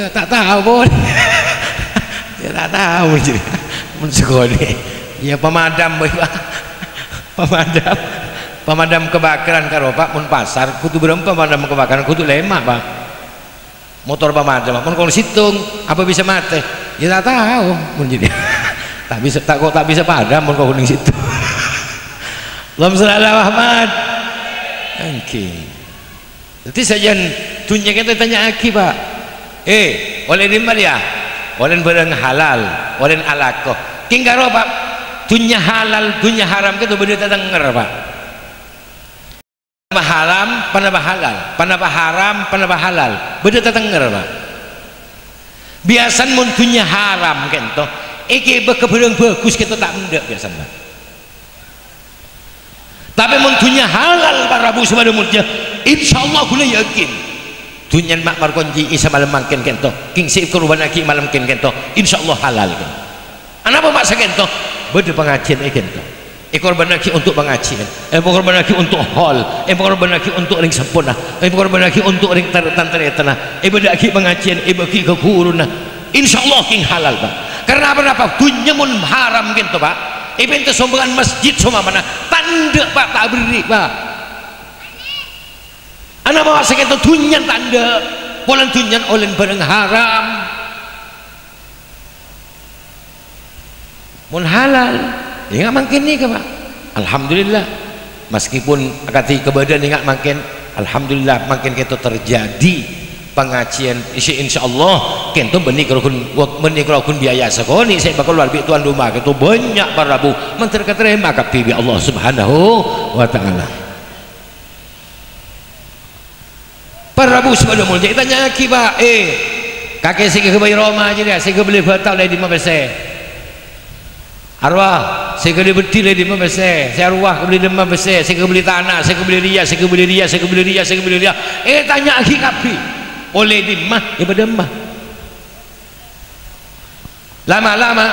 tak tahu boleh ya tak tahu jadi mun sokoni ya pemadam Pak pemadam kebakaran karo Pak mun pasar kudu berapa pemadam kebakaran kudu lemak Pak motor pemadam mun kalau situng apa bisa mati ya tak tahu mun jadi tak bisa padam mun kau kuning situ Allahumma sholli ala Muhammad jadi sajian dunia kita tanya aki Pak oleh dimar ya oleh barang halal oleh alakoh kinggaro Pak dunia halal dunia haram itu bener denger Pak panapa haram panapa halal panapa haram panapa halal bener denger Pak biasan mun dunia haram kento iki bekebereng bagus kita tak mendak biasan Pak tapi muntunya halal para rabu sebelum mulia insyaallah gue yakin tunyan mak markonji isa malam makin kento king si kurban aki malam kin kento insyaallah halal kan anapa mak sakento bede pengajian kento korban aki untuk pengajian korban aki untuk hall korban aki untuk ring sempurna korban aki untuk ring tantri tanah bede aki pengajian bagi kekuruna insyaallah king halal pak karena apa dunya mun haram kento pak itu sombongan masjid semua mana tanda pak tak beri pak anak bawa sekitar tunyan tanda bulan tunyan oleh barang haram mun halal ya nggak makin nih pak alhamdulillah meskipun akati kebadan nggak makin alhamdulillah makin kita terjadi pengajian insyaallah kento benih kerukun biaya sekoni saya bakal luar biasa tuan rumah itu banyak para bu menteri keterima kapi Allah subhanahu wa ta'ala Prabu sepada mulia kita nyaki pak kakek sih ke bayi Roma aja dia sih ke beli batal lagi di mabese arwah sih ke beli lagi di mabese saya arwah ke beli di mabese sih ke beli tanah sih ke beli dia sih ke beli dia sih ke beli dia sih ke beli dia tanya aki kapi oleh di mah pada mah lama-lama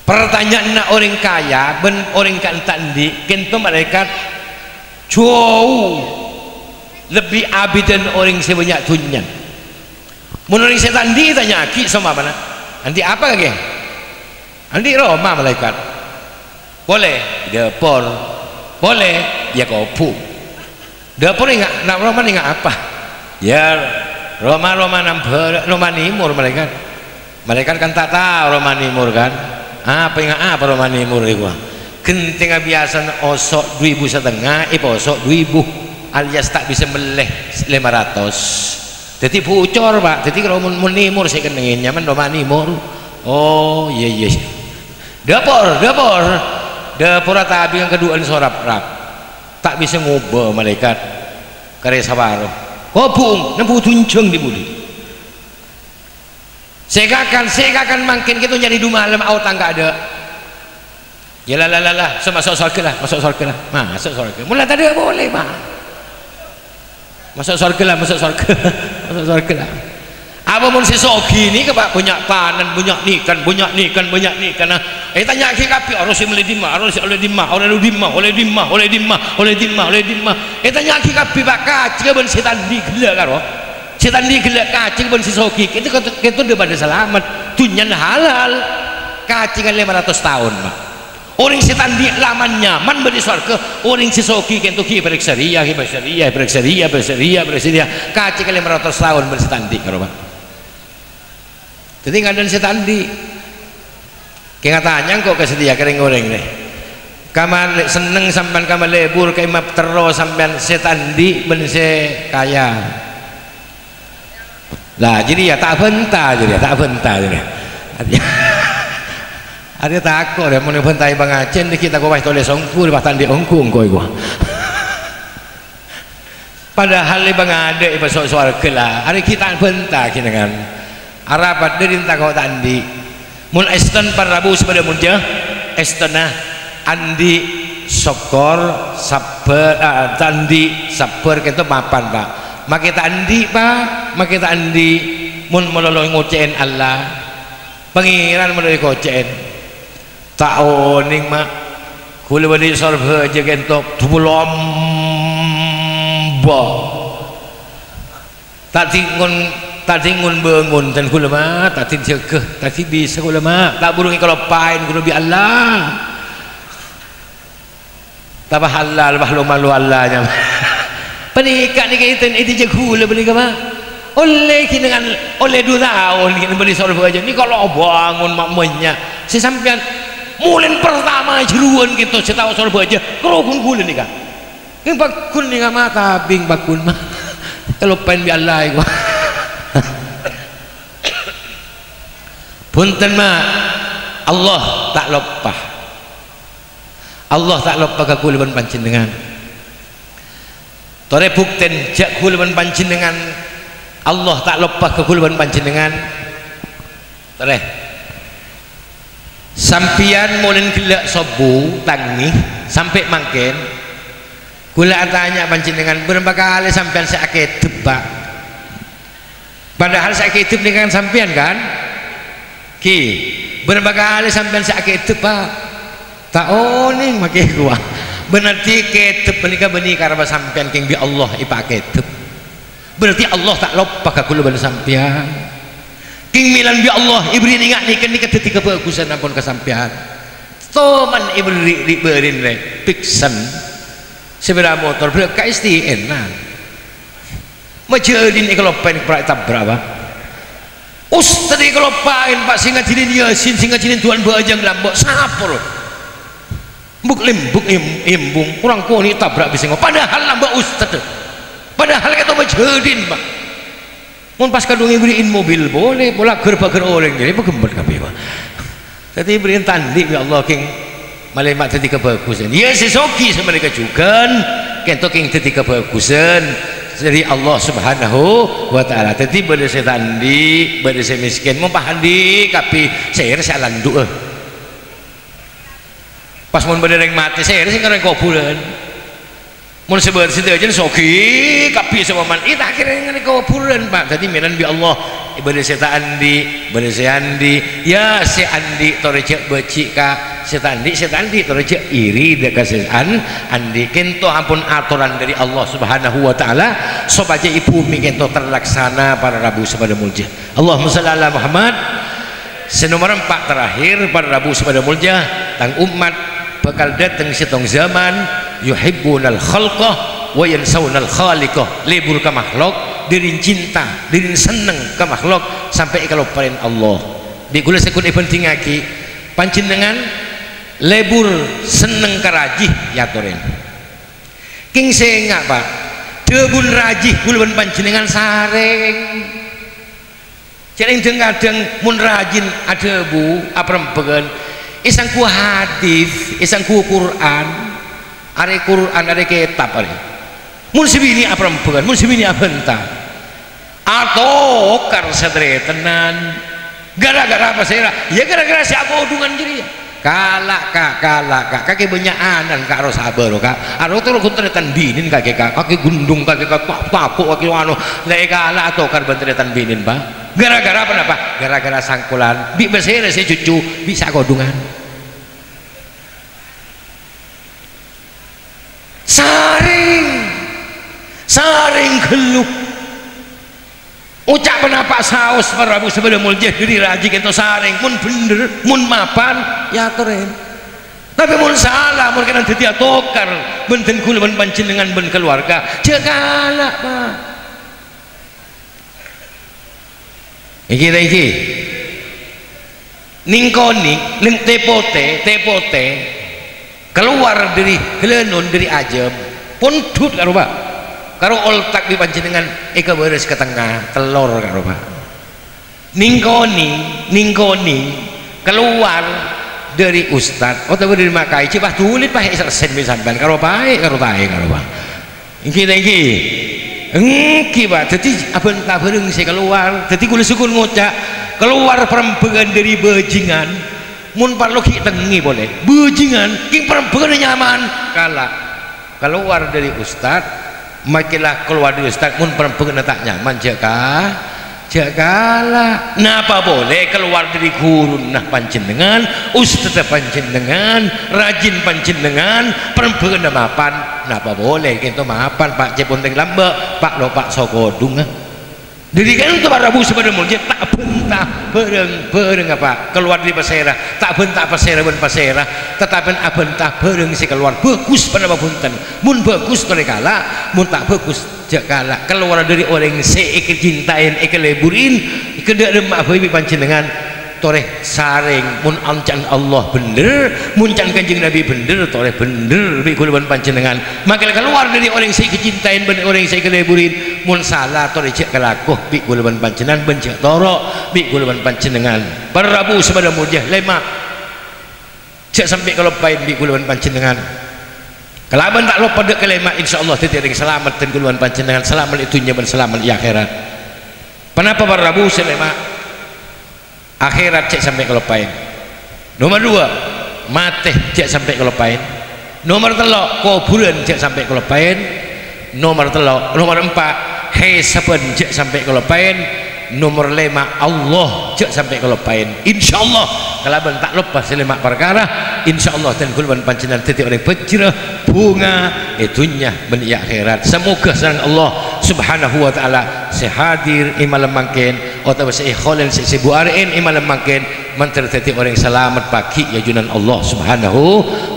pertanyaan nak orang kaya ben orang kan tandi kento mereka jauh lebih abid dan orang sebanyak tunyan menurut saya tadi tanya aki sama mana nanti apa lagi nanti Roma malaikat boleh dapur boleh ya kopu dapur enggak nak Roma enggak apa ya Roma nampak Roma Nimur malaikat kan tak tahu Roma Nimur kan apa enggak apa Roma Nimur itu kenting biasa osok 2.500 osok 2.000 alias tak bisa meleh 500 jadi bocor pak jadi kalau mau nimur saya keningin nyaman Roma Nimur oh iya dapur tapi yang kedua ini sorap rap tak bisa ngubah malaikat karya sabaro kobung nempuh tunjung di budi sekakan makin kita nyari di malam autan gak ada ya lah masuk surga lah mulai tadi boleh pak masuk surga lah apa pun si sogi ini ke pak banyak panen banyak nikan tanya aki kapi harus oleh dimah tanya aki kapi pak kacil ben setan di gila karo setan di gila kacil ben si sogi itu udah pada selamat tunyan halal kacil kan 500 tahun pak orang setan di laman nyaman beri surga orang si sogi kentuki berekseria kacil kan 500 tahun beri setan di karo pak jadi nggak ada setan di kayak tanya kok kesedia kering goreng deh kamar seneng sampai kamar lebur kayak map terus sampai setan di bense kaya lah jadi ya tak bentah ada takut ya mau bentai bang Aceh kita kau toleh songku di batan di ongkung kau padahal bang ada ibu soal kelah hari kita bentah kini kan Arabat dari entah kau tandi mul eston para rabu sepada mulia estonah andi sokor sabar tandi sabar kita mapan pak makita andi pak makita andi mun melolong ngocein Allah pengiran melalui ngocein tak oning mak kuli badi sorbe aja kentok tubulomba tak tingun bangun dan kulama tak tin cekeh tak bisa kulama tak burung kalau pain kudu bi Allah tak halal bahlu malu Allahnya penikah ni kita itu je kula beli kama oleh dengan oleh 2 tahun kita beli sorbe aja ni kalau bangun makmanya si sampean mulai pertama jeruan gitu saya tahu sorbe aja kalau kun kula ni kan yang bakun ni mata bing bakun mah kalau pain bi Allah gua punten mah Allah tak lupa ke kuliban panjenengan tore bukten jak kuliban panjenengan Allah tak lupa ke kuliban panjenengan tore sampian molen gelak sobu tangi sampai mangken Kula tanya panjenengan berapa kali sampean sakit tebak? Padahal sakit tebak dengan sampean kan? Ki, berapa kali sampean sakit tebak? Tak oning make gua. Berarti ketep menika benih karena sampean king bi Allah ipak ketep. Berarti Allah tak lupa ka kula ban sampean. King milan bi Allah ibri ingat nikeun ketika kebagusan ampun ka sampean. Toman ibri dibeureun rek piksan. Sepeda motor beli KSTN majeudinikelopain prak tabrak Pak Ustaz ikelopain Pak singa jinin Yasin singa jinin Tuhan bajang lambok sapor buk lembuk imbung kurang koni tabrak bisa padahal lambok Ustaz padahal kita majeudin Pak mun pas kadung beriin mobil boleh bola ger-ger orang jadi pegembar kabeh Pak jadi beriin tandi ya Allah king malemak tadi kebagusan ya sesoki mereka juga kento king tadi kebagusan dari Allah subhanahu wa ta'ala tadi pada saya tandi pada saya miskin mau pahandi tapi saya rasa landu pas mau berdereng mati saya rasa ngereng kuburan mau sebar situ aja soki tapi sama man itu akhirnya ngereng kuburan Pak tadi minan bi Allah ibadah saya andi ibadah saya andi ya si andi torejek becik ka setandi terjadi iri dekat andi kento ampun aturan dari Allah subhanahu wa ta'ala sopaja ibu mi kento terlaksana para Rabu sepada muljah Allahumma shalli ala Muhammad senomor 4 terakhir para Rabu sepada muljah tang umat bakal datang setong zaman yuhibbunal khalqah wa yansawnal khaliqah lebur ke makhluk dirin cinta dirin seneng ke makhluk sampai kalau paling Allah di kula sekun penting aki panjenengan lebur seneng kerajih ya toren king sengak Pak debun rajih kulawan panjenengan sareng jaring kadang mun rajin ada bu aprempeun isangku hadis isangku Quran are Quran are kitab are mun sibini aprempeun mun sibini abentah atau kar sadretenan gara-gara apa saya ya gara-gara si aku udungan jadi kalak kaki benyaanan kak harus sabar kak aro tuh kunteretan binin kaki gundung kaki takut kaki wano lek kalak atau kar benteretan binin Pak gara-gara apa napa gara-gara sangkulan bi besere si cucu bisa kodungan saring geluk ucap penapak saus para Rabu sebelum muljah diri rajik itu saring mun bener mun mapan ya toren tapi mun salah mun kena dadi atokar benten kula ben panjenengan ben keluarga jekala Pak iki ningkoni ning tepote keluar dari helenon dari ajem pun dut karo Pak karo oltak di panjenengan eka beres ke tengah telur karo Pak ningkoni keluar dari ustad atau dari makai cipah tulit Pak sen sampean karo Pak karo Pak iki Pak dadi abentah bareng saya keluar dadi kula sukun ngocak keluar perempuan dari bajingan mun parlo ki tengi boleh bajingan king perempuan nyaman kalah keluar dari ustad makilah keluar dari ustaz mun perempuan tak nyaman jagalah napa boleh keluar dari guru nah panjenengan ustaz panjenengan rajin panjenengan perempuan mapan napa boleh gitu mapan Pak cepon teng lambek Pak lo Pak sogodung Jadi kan untuk para Rabu sebenarnya mulia tak bentah bereng apa keluar di pasera tak bentah pasera ben pasera tetapi abentah bereng si keluar bagus pada punten mun bagus kali kala mun tak bagus jak kala keluar dari orang si ikut cintain ikut leburin ikut demak bayi panjenengan toreh saring mun ancan Allah bener mun can kanjeng Nabi bener toreh bener bi kulawan panjenengan maka keluar dari orang saya kecintain ben orang saya keleburin mun salah toreh cek kelakuh bi kulawan panjenengan ben cek toro bi kulawan panjenengan para Rabu sepada mudah lema cek sampai kalau pain bi kulawan panjenengan kelaban tak lupa dek kelema insyaallah titiring selamat dan kulawan panjenengan selamat itunya ben selamat di akhirat kenapa para Rabu selema akhirat cek sampai kelupain nomor 2 mati cek sampai kelupain Nomor 3 kuburan cek sampai kelopain. Nomor 4 hesapan cek sampai kelopain. Nomor 5 Allah cek sampai kelopain. Insyaallah kalau tak lepas 5 perkara, insyaallah dan kulban panjenengan titik oleh pecirah bunga itunya beni akhirat. Semoga sareng Allah subhanahu wa ta'ala sehadir imalam mangkin atau seikholin sesibu arin imalam mangkin menterteti orang selamat pagi ya junan Allah subhanahu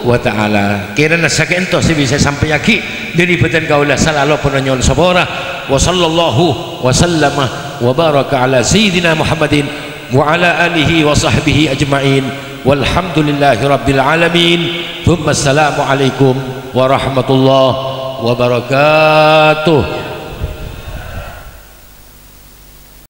wa ta'ala. Kirana sakento si bisa sampai yaki dari beten kaulah selalu penonyon sabora wa sallallahu wa sallama wa baraka ala sayyidina Muhammadin wa ala alihi wa sahbihi ajma'in walhamdulillahi rabbil alamin. Thumma assalamu alaikum warahmatullahi wabarakatuh.